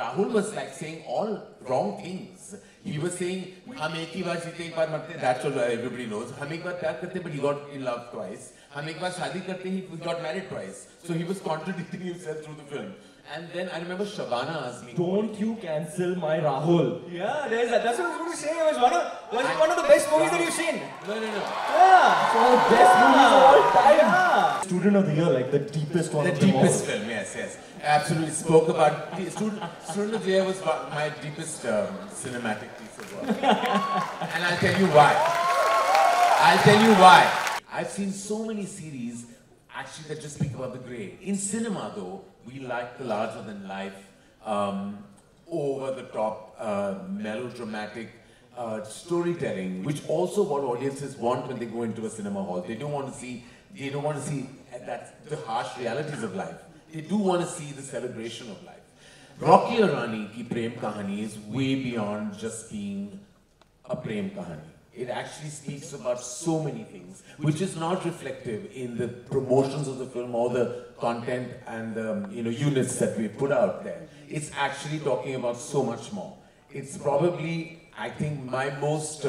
Rahul was like saying all wrong things. He was saying, "हम एक ही बार जीते एक बार मरते." That's all everybody knows. हम एक बार प्यार करते, but he got in love twice. हम एक बार शादी करते, he got married twice. So he was contradicting himself through the film. And then I remember Shabana asked me, "Don't you cancel my Rahul?" Yeah, that's what I was going to say. It was one of the best movies that you've seen. No. Yeah. So best movies of all time. Yeah. Student of the year, like the deepest one. The deepest film, yes. Absolutely spoke about Student of the Year was my deepest cinematic piece of work. And I'll tell you why. I've seen so many series actually that just speak about the grey. In cinema though, we like the larger than life, over the top, melodramatic storytelling, which also what audiences want when they go into a cinema hall. They don't want to see the harsh realities of life. They do want to see the celebration of life. Rocky or Rani ki prem kahani is way beyond just being a prem kahani. It actually speaks about so many things, which is not reflective in the promotions of the film or the content and the units that we put out there. It's actually talking about so much more. It's probably, I think, my most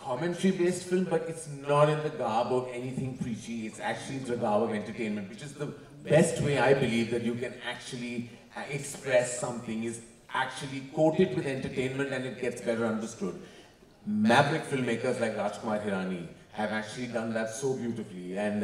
commentary-based film, but it's not in the garb of anything preachy. It's actually in the garb of entertainment, which is the best way I believe that you can actually express something, is actually quote it with entertainment and it gets better understood. Maverick filmmakers like Rajkumar Hirani have actually done that so beautifully, and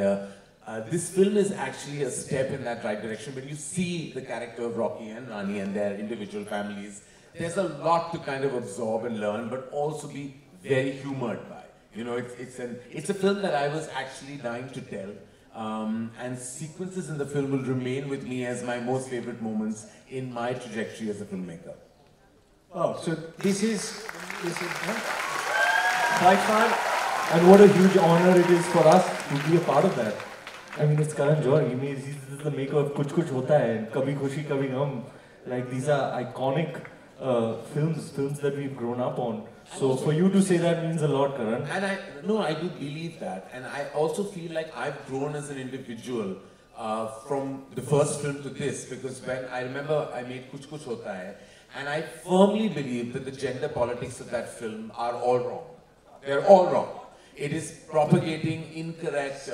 this film is actually a step in that right direction. When you see the character of Rocky and Rani and their individual families, there's a lot to kind of absorb and learn, but also be very humored by. It's a film that I was actually dying to tell, and sequences in the film will remain with me as my most favorite moments in my trajectory as a filmmaker. Oh, so this is quite fun, and what a huge honor it is for us to be a part of that. I mean, it's Karan Johar. He's the maker of Kuch Kuch Hota Hai and Kabhi Khushi Kabhi Gham. Like, these are iconic films that we've grown up on. So for you to say that means a lot, Karan. And I do believe that, and I also feel like I've grown as an individual from the first film to this, because when I remember I made Kuch Kuch Hota Hai, and I firmly believe that the gender politics of that film are all wrong. They're all wrong. It is propagating incorrect,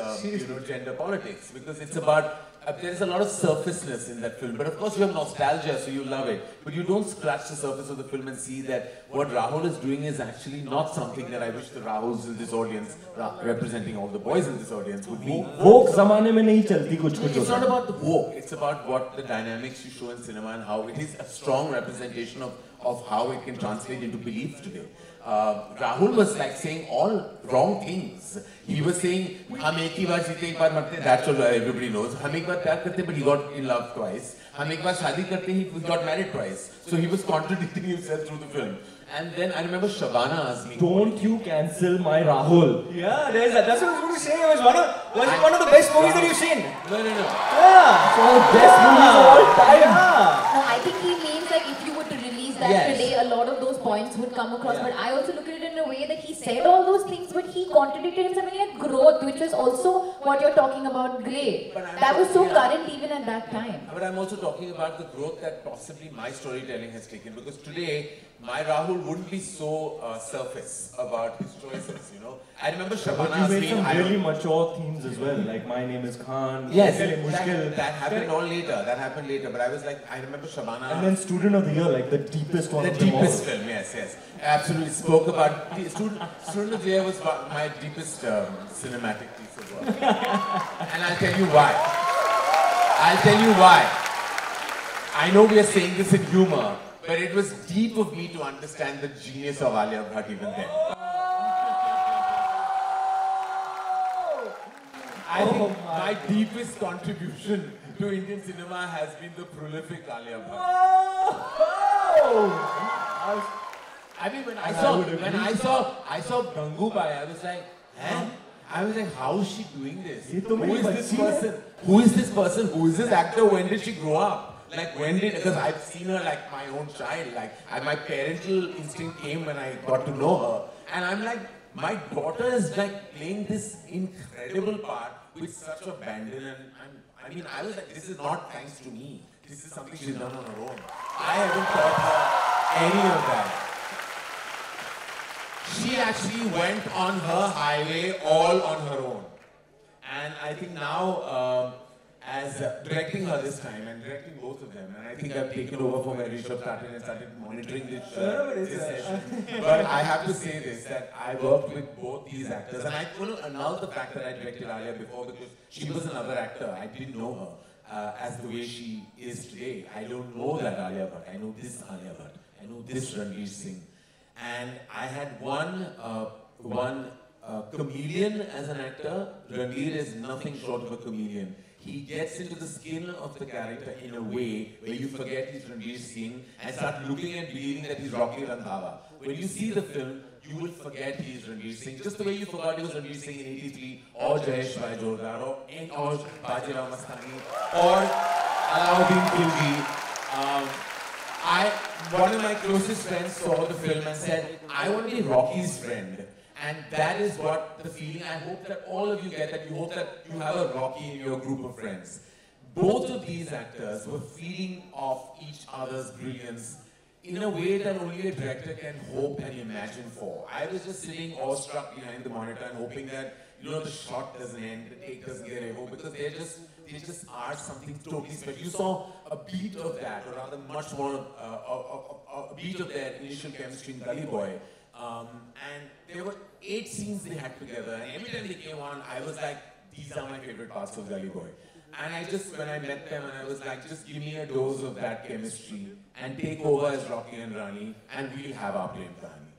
gender politics, because it's about, there's a lot of surfaceness in that film. But of course you have nostalgia, so you love it. But you don't scratch the surface of the film and see that what Rahul is doing is actually not something that I wish the Rahuls in this audience, representing all the boys in this audience, would be. Woke zamane mein nahi chalti kuch kuch. It's not about the woke. It's about what the dynamics you show in cinema and how it is a strong representation of how it can translate into belief today. Rahul was like saying all wrong things. He was saying, "हम एक ही बार जीते एक बार मरते." That's all everybody knows. हम एक बार प्यार करते, but he got in love twice. हम एक बार शादी करते, he got married twice. So he was contradicting himself through the film. And then I remember Shabana asked me, "Don't you cancel my Rahul?" Yeah, that's what I was going to say. It was one of the best movies that you've seen. No. Yeah. So best movies of all time. Yeah. No, I think he means like if you were to release that today, a lot of those points would come across. Yeah. But I also look at it in a way that he said all those things, but he contradicted himself and he had growth, which was also what you're talking about, grey. That was so current even at that time. But I'm also talking about the growth that possibly my storytelling has taken, because today my Rahul wouldn't be so surface about his choices, I remember Shabana But you made some really mature themes as well, like My Name is Khan. Yes, that happened all later. That happened later. But I was like, I remember Shabana. And then Student of the Year, like the deepest one. The deepest film, yes. Absolutely spoke about Student of the Year was my deepest cinematic piece of work. And I'll tell you why. I know we are saying this in humor, but it was deep of me to understand the genius of Alia Bhatt even then. I think my deepest contribution to Indian cinema has been the prolific Alia Bhatt. I mean, when I saw Gangubai, I was like, I was like, how is she doing this? Who is this person? Who is this person? Who is this actor? When did she grow up? Like, because I've seen her like my own child. Like, my parental instinct came when I got to know her. And I'm like, my daughter is like playing this incredible part with such abandon. And I was like, this is not thanks to me. This is something she's done on her own. I haven't taught her any of that. She actually went on her highway all on her own. And I think now, as directing her this time and directing both of them, and I think I've taken over from where Rishabh started and started monitoring this session. But I have to say this, that I worked with both these actors, and I couldn't annul the fact that I directed Alia before because she was another actor. I didn't know her as the way she is today. I don't know that Alia Bhatt. I know this Alia Bhatt. I know this Ranveer Singh. And I had one comedian as an actor. Ranveer is nothing short of a comedian. He gets into the skin of the character in a way where you forget he's Ranveer Singh and start looking and believing that he's Rocky Randhawa. When you see the film, you will forget he's Ranveer Singh, just the way you forgot he was Ranveer Singh in '83, or Jayesh Bhai Jordar, or Bajirao Mastani, or Alauddin Khilji. One of my closest friends saw the film and said, I want to be Rocky's friend. And that is what the feeling, I hope that all of you get, that you hope that you have a Rocky in your group of friends. Both of these actors were feeding off each other's brilliance in a way that only a director can hope and imagine for. I was just sitting awestruck behind the monitor and hoping that, the shot doesn't end, the take doesn't get over, because they just are something totally special. You saw a beat of that, or rather much more, a beat of their initial chemistry in Gully Boy. And there were 8 scenes they had together, and every time they came on, I was like, these are my favorite parts of Gully Boy. And when I met them, and I was like, just give me a dose of that chemistry, and take over as Rocky and Rani, and we'll have our Prem Kahani.